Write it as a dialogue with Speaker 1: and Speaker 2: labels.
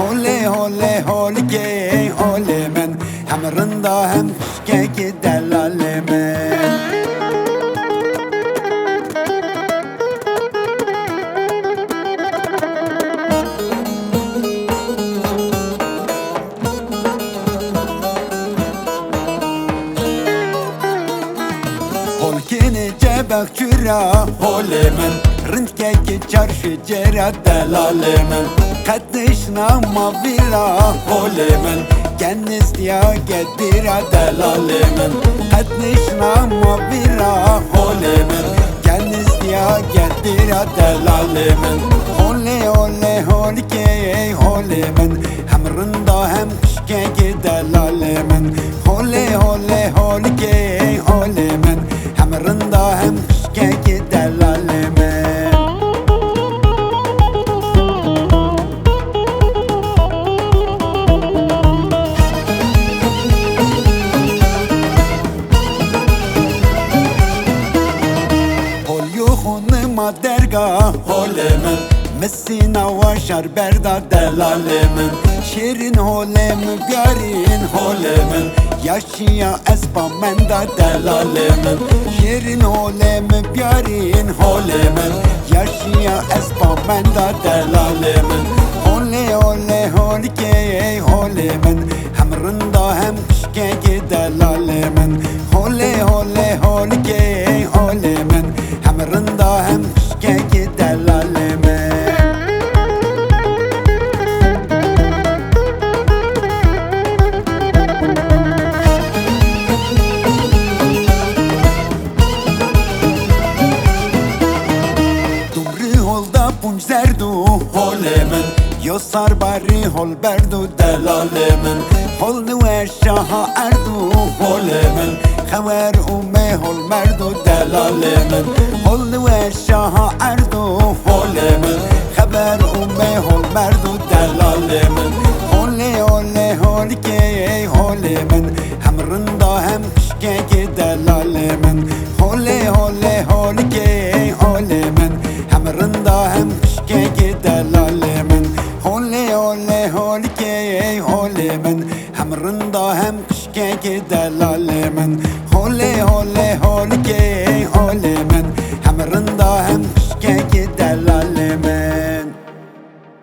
Speaker 1: Hole hole hole gey hole men hem rında hem kışke gidelale men. Holkini cebek çüra hole men rıntke ki çarşı cera delale men. Kadışna mavira hole men kendis diya gedira delale men. Kadışna mavira hole men kendis diya gedira delale men. Hole hole hole ke hole men hem rında hem kışke gidelale men. Hole hole hole ke hole men hem rında hem kışke gidelale men. Holma dergah holemen Messina ve şarberda delalemen. Şirin holem byarin holemen yaşıya espamenda delalemen. Şirin holem byarin holemen yaşıya espamenda delalemen. Hole hole hole ke holemen hem rında hem kışke gidelalemen. Hole hole hole ke holemen hem rında hem kışke gidelalemen. Dumri holda punç zerdu holemen yo sarbari hol berdu delalemen. Holdu ve şaha erdu holemen خبر اومه هل مردو دلاله من. هل و شاه اردو هل من خبر اومه هل مردو دلاله من. هل هل هل که هل من هم رندا هم کشکه که دلاله من. هل هل هل که هل من هم رندا هم کشکه که دلاله من. هل هل هل که هل من هم رندا هم کشکه که دلاله من. Hole hole hole ke hole men hem rında hem kışke giderler.